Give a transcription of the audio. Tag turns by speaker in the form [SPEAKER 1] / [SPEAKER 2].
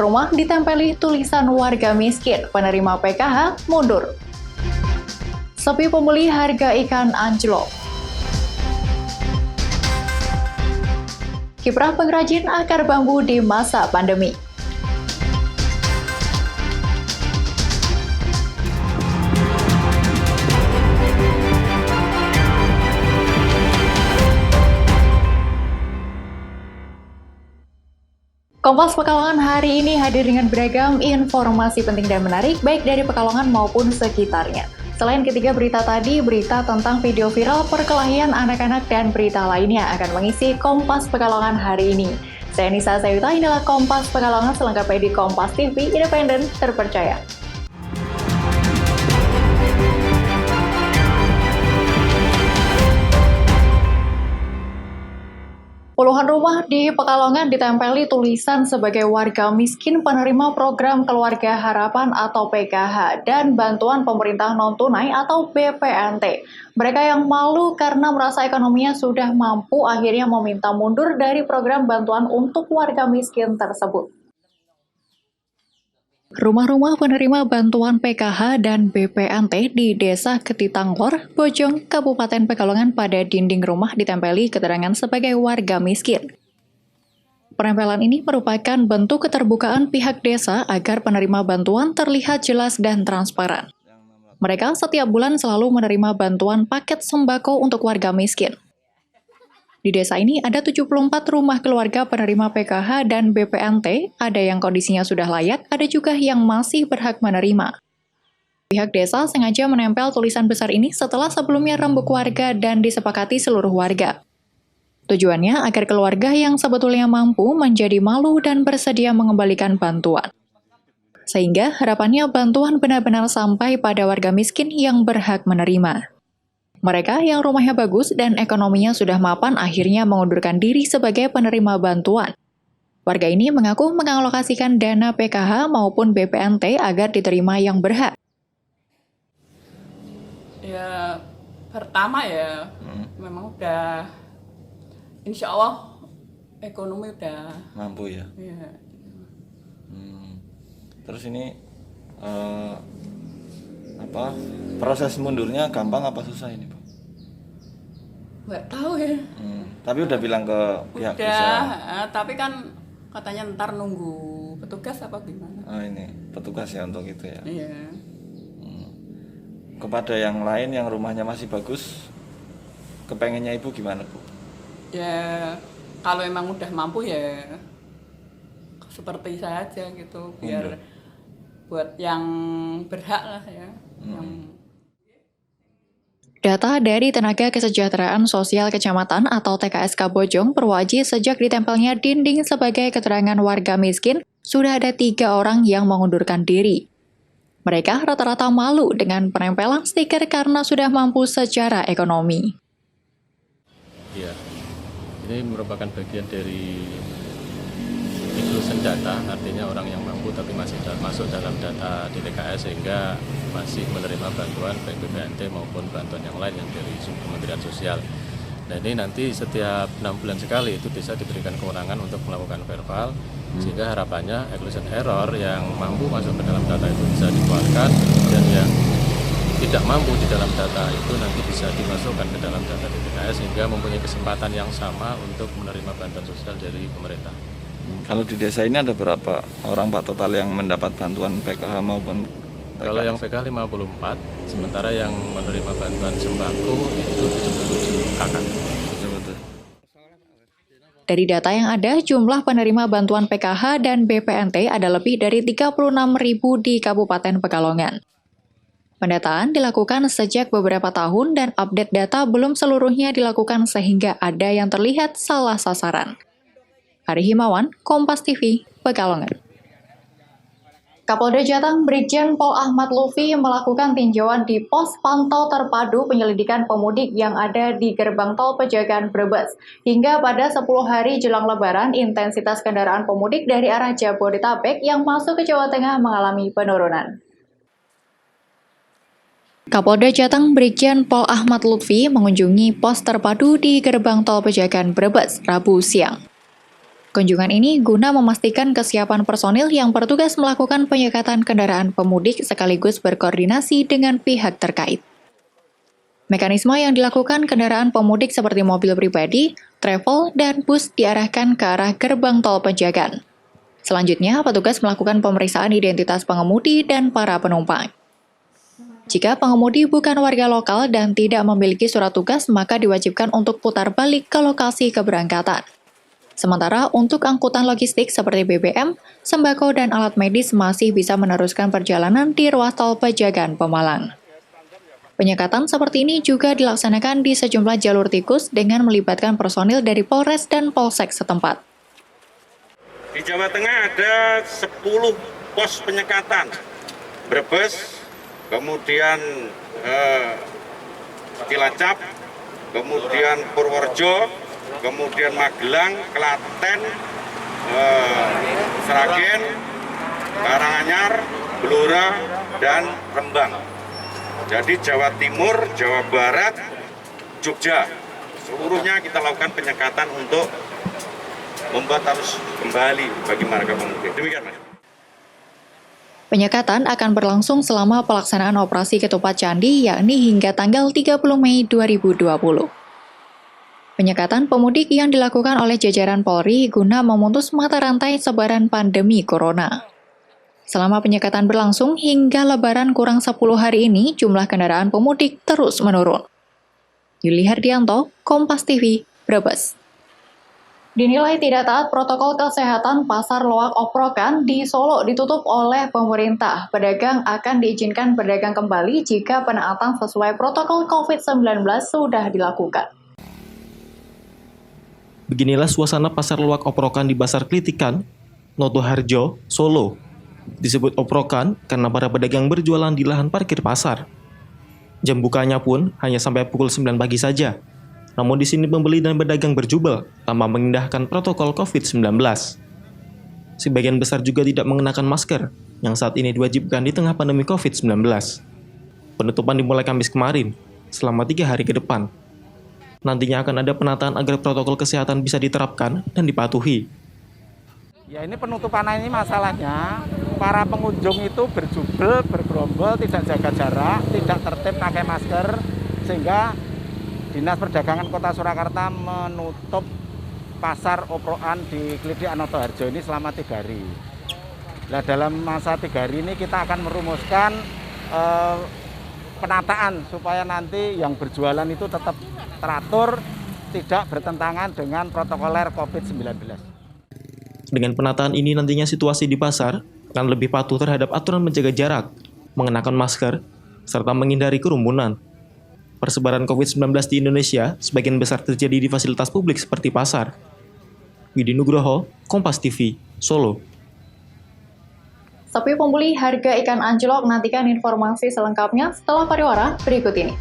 [SPEAKER 1] Rumah ditempeli tulisan warga miskin, penerima PKH mundur. Sepi pembeli, harga ikan anjlok. Kiprah pengrajin akar bambu di masa pandemi. Kompas Pekalongan hari ini hadir dengan beragam informasi penting dan menarik baik dari Pekalongan maupun sekitarnya. Selain ketiga berita tadi, berita tentang video viral perkelahian anak-anak dan berita lainnya akan mengisi Kompas Pekalongan hari ini. Saya Nisa Sayuta, inilah Kompas Pekalongan selengkapnya di Kompas TV, independen, terpercaya. Puluhan rumah di Pekalongan ditempeli tulisan sebagai warga miskin penerima program Keluarga Harapan atau PKH dan bantuan pemerintah non-tunai atau BPNT. Mereka yang malu karena merasa ekonominya sudah mampu akhirnya meminta mundur dari program bantuan untuk warga miskin tersebut. Rumah-rumah penerima bantuan PKH dan BPNT di Desa Ketitanglor, Bojong, Kabupaten Pekalongan pada dinding rumah ditempeli keterangan sebagai warga miskin. Penempelan ini merupakan bentuk keterbukaan pihak desa agar penerima bantuan terlihat jelas dan transparan. Mereka setiap bulan selalu menerima bantuan paket sembako untuk warga miskin. Di desa ini ada 74 rumah keluarga penerima PKH dan BPNT, ada yang kondisinya sudah layak, ada juga yang masih berhak menerima. Pihak desa sengaja menempel tulisan besar ini setelah sebelumnya rembuk warga dan disepakati seluruh warga. Tujuannya agar keluarga yang sebetulnya mampu menjadi malu dan bersedia mengembalikan bantuan. Sehingga harapannya bantuan benar-benar sampai pada warga miskin yang berhak menerima. Mereka yang rumahnya bagus dan ekonominya sudah mapan akhirnya mengundurkan diri sebagai penerima bantuan. Warga ini mengaku mengalokasikan dana PKH maupun BPNT agar diterima yang berhak.
[SPEAKER 2] Ya, pertama ya, memang udah, insya Allah ekonomi udah
[SPEAKER 3] mampu ya.
[SPEAKER 2] Ya.
[SPEAKER 3] Terus ini proses mundurnya gampang apa susah ini, Pak?
[SPEAKER 2] Nggak tahu ya.
[SPEAKER 3] Tapi udah bilang ke pihak desa.
[SPEAKER 2] Udah, tapi kan katanya ntar nunggu petugas apa gimana?
[SPEAKER 3] Ini petugas ya untuk itu ya.
[SPEAKER 2] Iya.
[SPEAKER 3] Kepada yang lain yang rumahnya masih bagus, kepengennya ibu gimana, Bu?
[SPEAKER 2] Ya kalau emang udah mampu ya seperti saya aja gitu, biar buat yang berhak lah ya.
[SPEAKER 1] Data dari Tenaga Kesejahteraan Sosial Kecamatan atau TKSK Bojong, Purwaji, sejak ditempelnya dinding sebagai keterangan warga miskin, sudah ada 3 orang yang mengundurkan diri. Mereka rata-rata malu dengan penempelan stiker karena sudah mampu secara ekonomi.
[SPEAKER 4] Ya, ini merupakan bagian dari inclusion data, artinya orang yang mampu tapi masih masuk dalam data di TKS sehingga masih menerima bantuan baik BPNT maupun bantuan yang lain yang dari Kementerian Sosial. Nah ini nanti setiap 6 bulan sekali itu bisa diberikan kewenangan untuk melakukan verbal, sehingga harapannya exclusion error yang mampu masuk ke dalam data itu bisa dikeluarkan dan yang tidak mampu di dalam data itu nanti bisa dimasukkan ke dalam data di TKS sehingga mempunyai kesempatan yang sama untuk menerima bantuan sosial dari pemerintah.
[SPEAKER 3] Kalau di desa ini ada berapa orang, Pak, total yang mendapat bantuan PKH maupun TKS?
[SPEAKER 4] Kalau yang PKH 54, sementara yang menerima bantuan sembako itu 77 kakak.
[SPEAKER 3] Betul-betul.
[SPEAKER 1] Dari data yang ada, jumlah penerima bantuan PKH dan BPNT ada lebih dari 36.000 di Kabupaten Pekalongan. Pendataan dilakukan sejak beberapa tahun dan update data belum seluruhnya dilakukan sehingga ada yang terlihat salah sasaran. Ari Himawan, Kompas TV, Pekalongan. Kapolda Jateng Brigjen Pol Ahmad Lutfi melakukan tinjauan di pos pantau terpadu penyelidikan pemudik yang ada di gerbang tol Pejagan Brebes. Hingga pada 10 hari jelang Lebaran, intensitas kendaraan pemudik dari arah Jabodetabek yang masuk ke Jawa Tengah mengalami penurunan. Kapolda Jateng Brigjen Pol Ahmad Lutfi mengunjungi pos terpadu di gerbang tol Pejagan Brebes, Rabu siang. Kunjungan ini guna memastikan kesiapan personil yang bertugas melakukan penyekatan kendaraan pemudik sekaligus berkoordinasi dengan pihak terkait. Mekanisme yang dilakukan kendaraan pemudik seperti mobil pribadi, travel, dan bus diarahkan ke arah gerbang tol Pejagan. Selanjutnya, petugas melakukan pemeriksaan identitas pengemudi dan para penumpang. Jika pengemudi bukan warga lokal dan tidak memiliki surat tugas, maka diwajibkan untuk putar balik ke lokasi keberangkatan. Sementara untuk angkutan logistik seperti BBM, sembako, dan alat medis masih bisa meneruskan perjalanan di ruas tol Pejagan Pemalang. Penyekatan seperti ini juga dilaksanakan di sejumlah jalur tikus dengan melibatkan personil dari Polres dan Polsek setempat.
[SPEAKER 5] Di Jawa Tengah ada 10 pos penyekatan, Brebes, kemudian Cilacap, kemudian Purworejo, kemudian Magelang, Klaten, Sragen, Karanganyar, Blora, dan Rembang. Jadi Jawa Timur, Jawa Barat, Jogja, seluruhnya kita lakukan penyekatan untuk membuat arus kembali bagi marga pemudik. Demikian, Mas.
[SPEAKER 1] Penyekatan akan berlangsung selama pelaksanaan operasi Ketupat Candi, yakni hingga tanggal 30 Mei 2020. Penyekatan pemudik yang dilakukan oleh jajaran Polri guna memutus mata rantai sebaran pandemi Corona. Selama penyekatan berlangsung hingga Lebaran kurang 10 hari ini, jumlah kendaraan pemudik terus menurun. Yuli Hardianto, Kompas TV, Brebes. Dinilai tidak taat protokol kesehatan, Pasar Loak Oprokan di Solo ditutup oleh pemerintah. Pedagang akan diizinkan berdagang kembali jika penaatan sesuai protokol COVID-19 sudah dilakukan.
[SPEAKER 6] Beginilah suasana Pasar Loak Oprokan di Pasar Klitikan, Notoharjo, Solo. Disebut oprokan karena para pedagang berjualan di lahan parkir pasar. Jam bukanya pun hanya sampai pukul 9 pagi saja. Namun di sini pembeli dan pedagang berjubel tanpa mengindahkan protokol COVID-19. Sebagian besar juga tidak mengenakan masker yang saat ini diwajibkan di tengah pandemi COVID-19. Penutupan dimulai Kamis kemarin selama 3 hari ke depan. Nantinya akan ada penataan agar protokol kesehatan bisa diterapkan dan dipatuhi.
[SPEAKER 7] Ya, ini penutupan ini masalahnya para pengunjung itu berjubel, bergerombol, tidak jaga jarak, tidak tertib pakai masker, sehingga Dinas Perdagangan Kota Surakarta menutup Pasar Oprokan di Klitik Notoharjo ini selama 3 hari. Nah, dalam masa 3 hari ini kita akan merumuskan penataan supaya nanti yang berjualan itu tetap teratur, tidak bertentangan dengan protokoler COVID-19.
[SPEAKER 6] Dengan penataan ini nantinya situasi di pasar akan lebih patuh terhadap aturan menjaga jarak, mengenakan masker, serta menghindari kerumunan. Persebaran COVID-19 di Indonesia sebagian besar terjadi di fasilitas publik seperti pasar. Widi Nugroho, Kompas TV, Solo.
[SPEAKER 1] Sepi pembeli harga ikan anjlok, nantikan informasi selengkapnya setelah pariwara berikut ini.